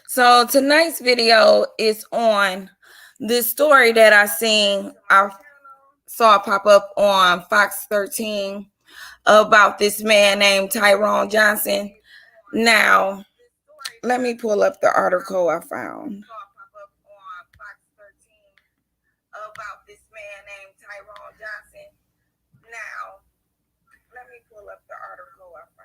So tonight's video is on this story that I saw pop up on Fox 13 about this man named Tyrone Johnson. Now, let me pull up the article I found. About this man named Tyrone Johnson. Now, let me pull up the article I found.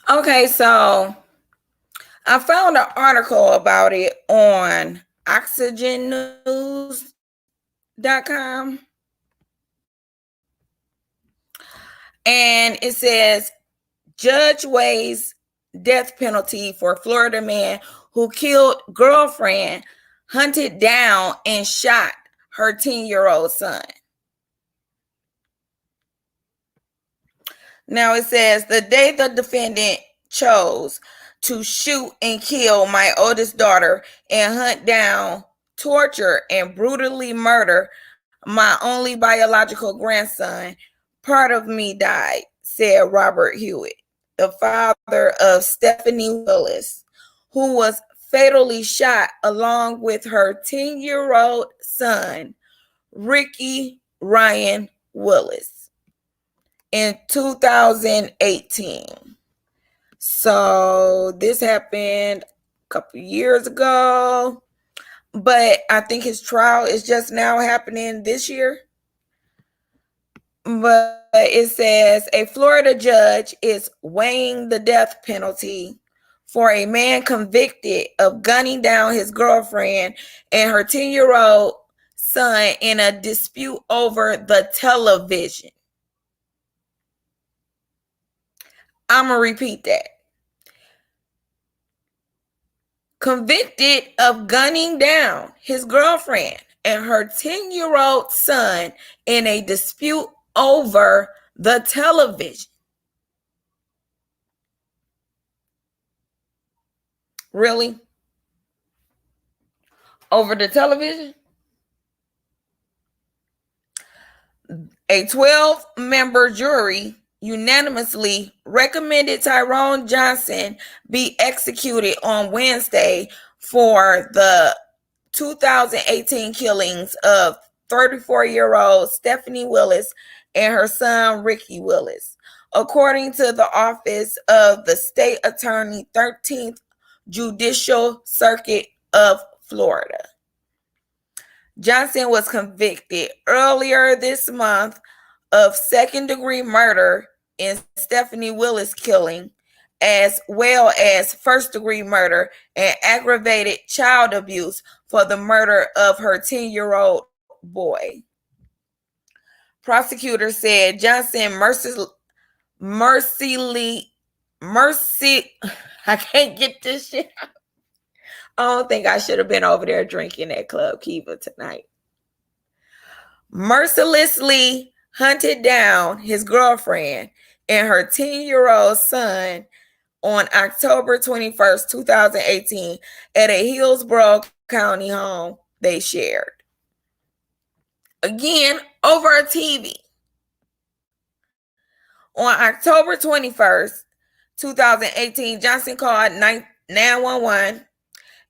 Okay, so I found an article about it on oxygennews.com. And it says judge weighs death penalty for Florida man who killed girlfriend, hunted down, and shot her 10-year-old son. Now it says the day the defendant chose to shoot and kill my oldest daughter and hunt down, torture, and brutally murder my only biological grandson, part of me died, said Robert Hewitt, the father of Stephanie Willis, who was fatally shot along with her 10-year-old son, Ricky Ryan Willis, in 2018. So this happened a couple years ago, but I think his trial is just now happening this year. But it says a Florida judge is weighing the death penalty for a man convicted of gunning down his girlfriend and her 10-year-old son in a dispute over the television. I'm going to repeat that. Convicted of gunning down his girlfriend and her 10-year-old son in a dispute over the television. Really? Over the television? A 12-member jury unanimously recommended Tyrone Johnson be executed on Wednesday for the 2018 killings of 34-year-old Stephanie Willis and her son Ricky Willis, according to the Office of the State Attorney 13th Judicial Circuit of Florida. Johnson was convicted earlier this month of second-degree murder in Stephanie Willis' killing, as well as first-degree murder and aggravated child abuse for the murder of her 10-year-old boy. Prosecutors said Johnson I can't get this shit out. I don't think I should have been over there drinking at Club Kiva tonight. Mercilessly hunted down his girlfriend and her 10-year-old son on October 21st, 2018 at a Hillsborough County home they shared. Again, over a TV. On October 21st, 2018, Johnson called 911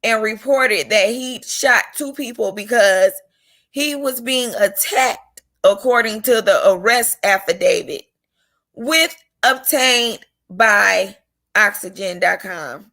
and reported that he shot two people because he was being attacked, according to the arrest affidavit, with obtained by Oxygen.com.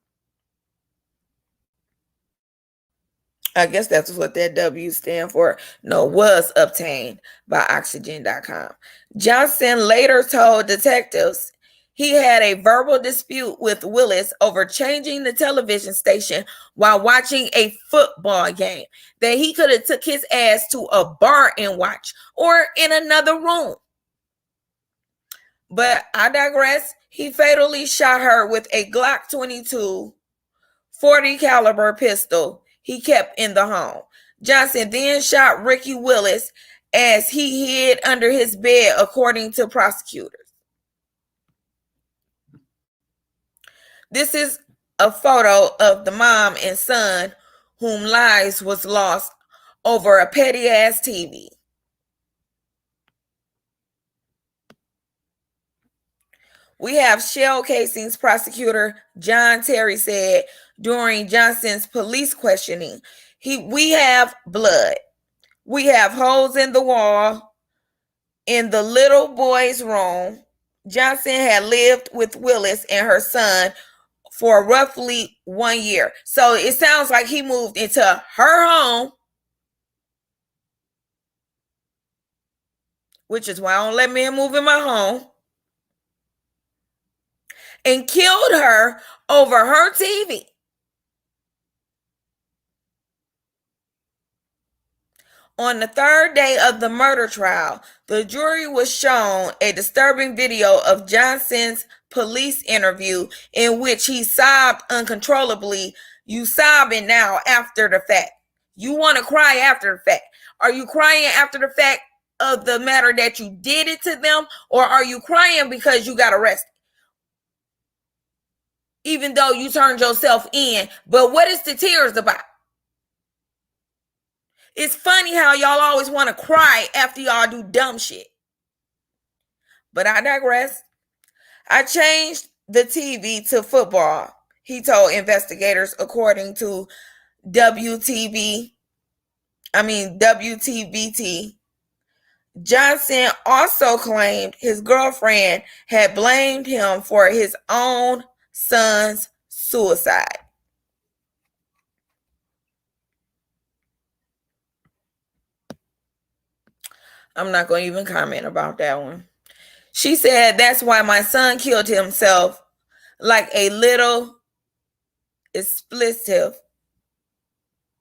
I guess that's what that W stand for. No, was obtained by Oxygen.com. Johnson later told detectives he had a verbal dispute with Willis over changing the television station while watching a football game, that he could have took his ass to a bar and watch, or in another room. But I digress. He fatally shot her with a Glock 22 .40 caliber pistol he kept in the home. Johnson then shot Ricky Willis as he hid under his bed, according to prosecutors. This is a photo of the mom and son whom lives was lost over a petty ass TV. We have shell casings, prosecutor John Terry said during Johnson's police questioning. We have blood. We have holes in the wall. In the little boy's room, Johnson had lived with Willis and her son for roughly 1 year. So it sounds like he moved into her home, which is why I don't let men move in my home, and killed her over her TV. On the third day of the murder trial, the jury was shown a disturbing video of Johnson's police interview in which he sobbed uncontrollably. You sobbing now after the fact. You want to cry after the fact. Are you crying after the fact of the matter that you did it to them, or are you crying because you got arrested? Even though you turned yourself in. But what is the tears about? It's funny how y'all always want to cry after y'all do dumb shit. But I digress. I changed the TV to football, he told investigators, according to WTBT. Johnson also claimed his girlfriend had blamed him for his own son's suicide. I'm not going to even comment about that one. She said, that's why my son killed himself, like a little expletive,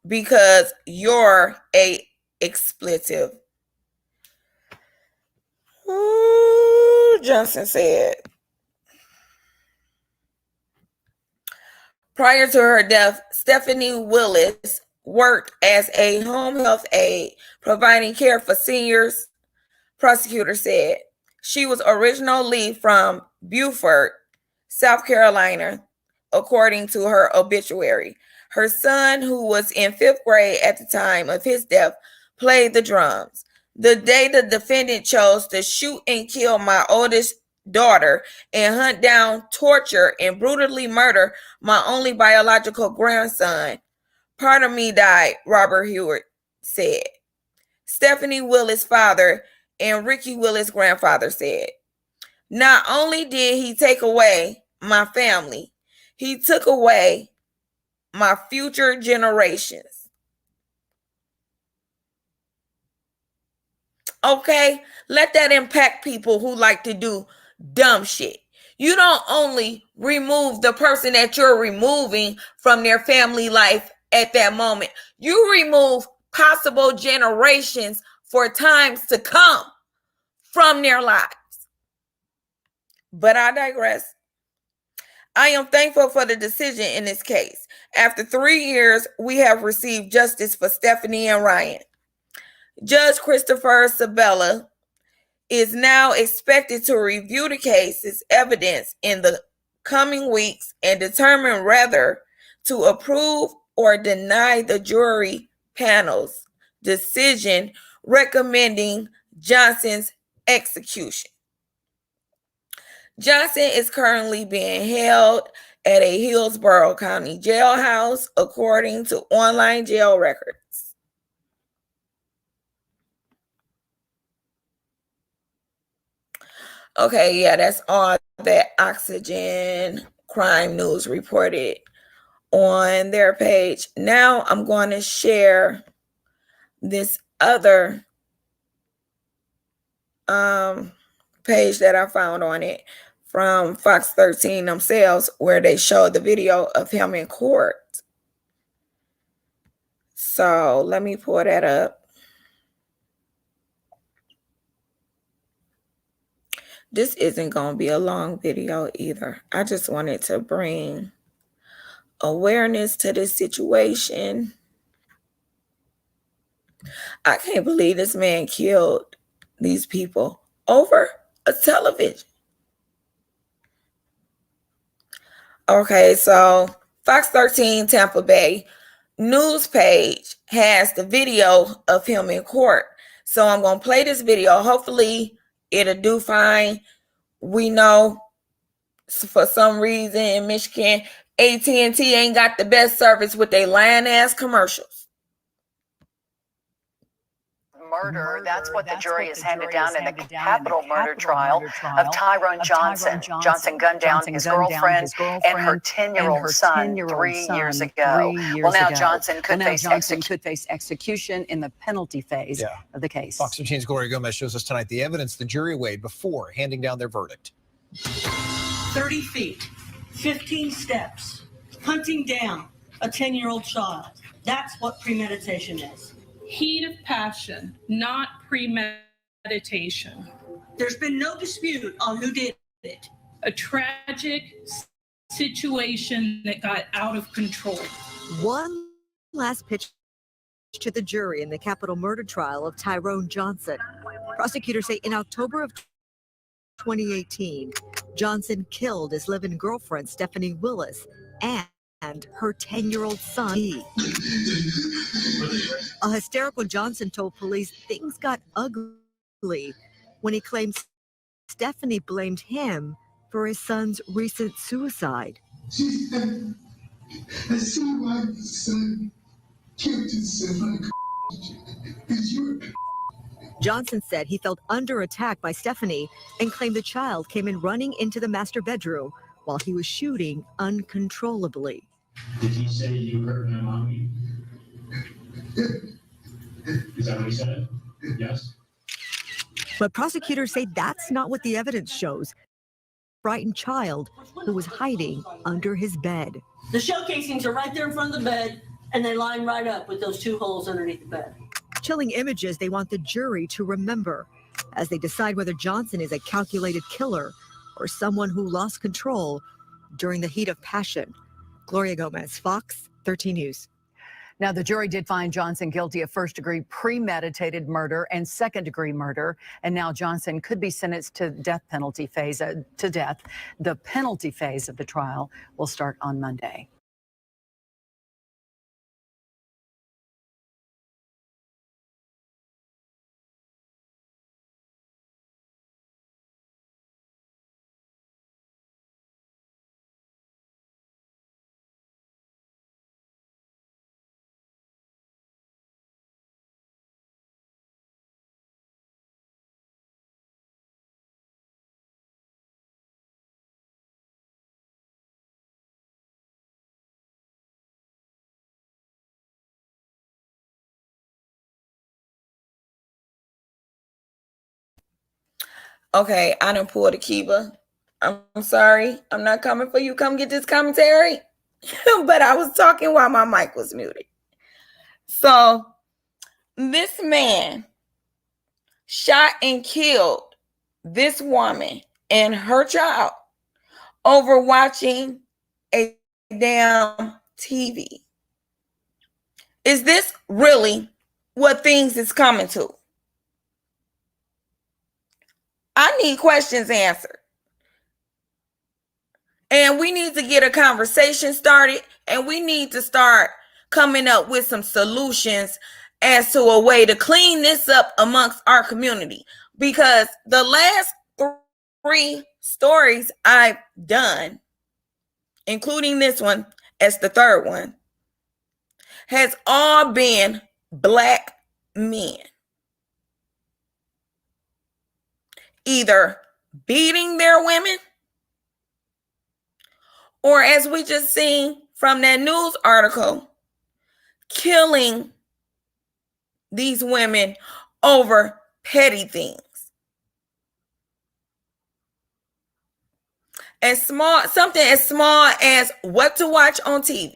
because you're a expletive. Ooh, Johnson said. Prior to her death, Stephanie Willis worked as a home health aide, providing care for seniors, prosecutor said. She was originally from Beaufort, South Carolina, according to her obituary. Her son, who was in 5th grade at the time of his death, played the drums. The day the defendant chose to shoot and kill my oldest daughter and hunt down, torture, and brutally murder my only biological grandson, part of me died, Robert Hewitt said. Stephanie Willis' father and Ricky Willis' grandfather said, not only did he take away my family, he took away my future generations. Okay, let that impact people who like to do dumb shit. You don't only remove the person that you're removing from their family life at that moment, you remove possible generations for times to come from their lives. But I digress. I am thankful for the decision in this case. After 3 years, we have received justice for Stephanie and Ryan. Judge Christopher Sabella is now expected to review the case's evidence in the coming weeks and determine whether to approve or deny the jury panel's decision recommending Johnson's execution. Johnson is currently being held at a Hillsborough County jailhouse, according to online jail records. Okay, yeah, that's all that Oxygen Crime News reported on their page. Now I'm going to share this other page that I found on it from Fox 13 themselves, where they showed the video of him in court. So let me pull that up. This isn't going to be a long video either. I just wanted to bring awareness to this situation. I can't believe this man killed these people over a television. Okay, so Fox 13 Tampa Bay news page has the video of him in court. So I'm going to play this video. Hopefully it'll do fine. We know for some reason in Michigan, AT&T ain't got the best service with their lying ass commercials. Murder. That's what the jury has handed down in the capital murder trial of Tyrone Johnson. Johnson gunned down his girlfriend and her 10-year-old son 3 years ago. Well, now Johnson could face execution in the penalty phase of the case. Fox 13's Gloria Gomez shows us tonight the evidence the jury weighed before handing down their verdict. 30 feet, 15 steps, hunting down a 10-year-old child. That's what premeditation is. Heat of passion, not premeditation. There's been no dispute on who did it. A tragic situation that got out of control. One last pitch to the jury in the capital murder trial of Tyrone Johnson. Prosecutors say in October of 2018, Johnson killed his live-in girlfriend, Stephanie Willis, and her 10-year-old son. A hysterical Johnson told police things got ugly when he claimed Stephanie blamed him for his son's recent suicide. I see why my son killed himself because you're Johnson said he felt under attack by Stephanie and claimed the child came in running into the master bedroom while he was shooting uncontrollably. Did he say you hurt my mommy? Is that what he said? Yes. But prosecutors say that's not what the evidence shows. Frightened child who was hiding under his bed. The shell casings are right there in front of the bed, and they line right up with those 2 holes underneath the bed. Chilling images they want the jury to remember as they decide whether Johnson is a calculated killer or someone who lost control during the heat of passion. Gloria Gomez, Fox 13 News. Now, the jury did find Johnson guilty of first-degree premeditated murder and second-degree murder, and now Johnson could be sentenced to death penalty phase to death. The penalty phase of the trial will start on Monday. Okay, I done pulled a Kiba. I'm sorry. I'm not coming for you. Come get this commentary. But I was talking while my mic was muted. So this man shot and killed this woman and her child over watching a damn TV. Is this really what things is coming to? I need questions answered. And we need to get a conversation started, and we need to start coming up with some solutions as to a way to clean this up amongst our community. Because the last 3 stories I've done, including this one as the 3rd one, has all been Black men either beating their women, or as we just seen from that news article, killing these women over petty things. Something as small as what to watch on TV.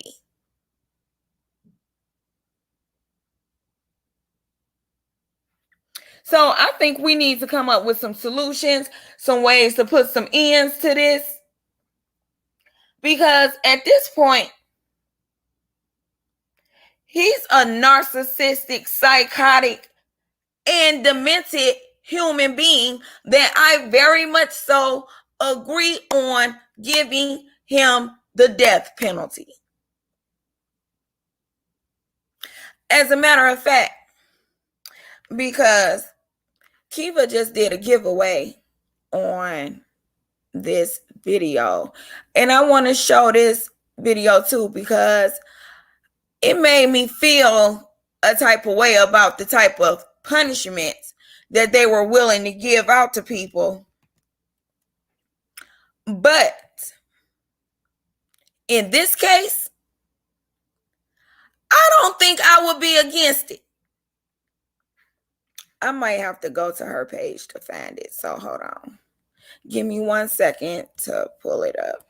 So I think we need to come up with some solutions, some ways to put some ends to this. Because at this point, He's a narcissistic, psychotic, and demented human being that I very much so agree on giving him the death penalty. As a matter of fact, because Kiva just did a giveaway on this video, and I want to show this video too because it made me feel a type of way about the type of punishments that they were willing to give out to people. But in this case, I don't think I would be against it. I might have to go to her page to find it. So hold on. Give me 1 second to pull it up.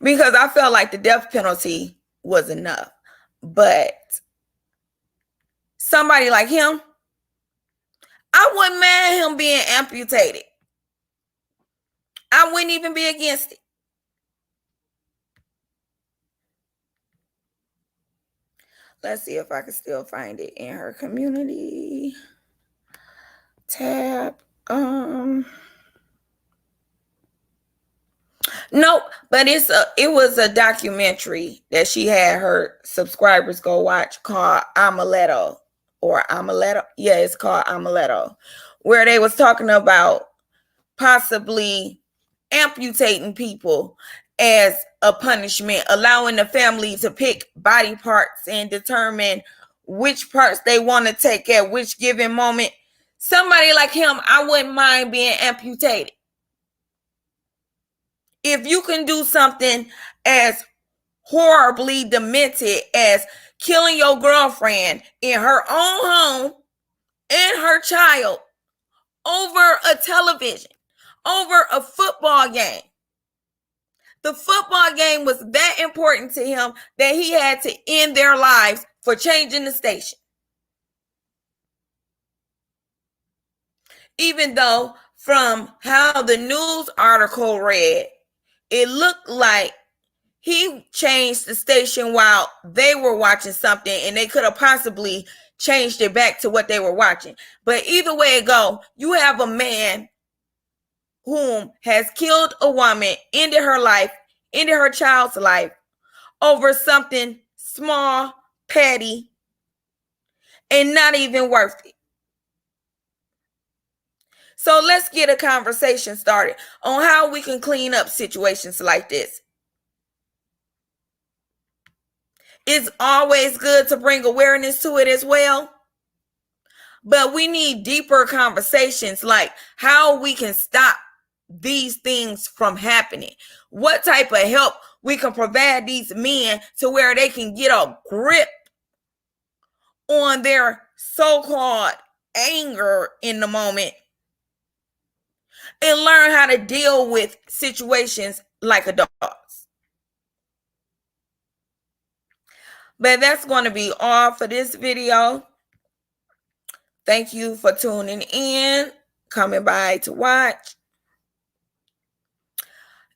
Because I felt like the death penalty was enough. But somebody like him, I wouldn't mind him being amputated. I wouldn't even be against it. Let's see if I can still find it in her community tab. Nope, but it was a documentary that she had her subscribers go watch called Amuleto or Amuleto. Yeah, it's called Amuleto, where they was talking about possibly amputating people as a punishment, allowing the family to pick body parts and determine which parts they want to take at which given moment. Somebody like him, I wouldn't mind being amputated. If you can do something as horribly demented as killing your girlfriend in her own home and her child over a television, over a football game. The football game was that important to him that he had to end their lives for changing the station. Even though from how the news article read, it looked like he changed the station while they were watching something and they could have possibly changed it back to what they were watching. But either way it go, you have a man whom has killed a woman, ended her life, ended her child's life over something small, petty, and not even worth it. So let's get a conversation started on how we can clean up situations like this. It's always good to bring awareness to it as well. But we need deeper conversations like how we can stop these things from happening. What type of help we can provide these men to where they can get a grip on their so-called anger in the moment and learn how to deal with situations like adults. But that's going to be all for this video. Thank you for tuning in, coming by to watch.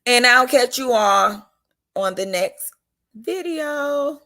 And I'll catch you all on the next video.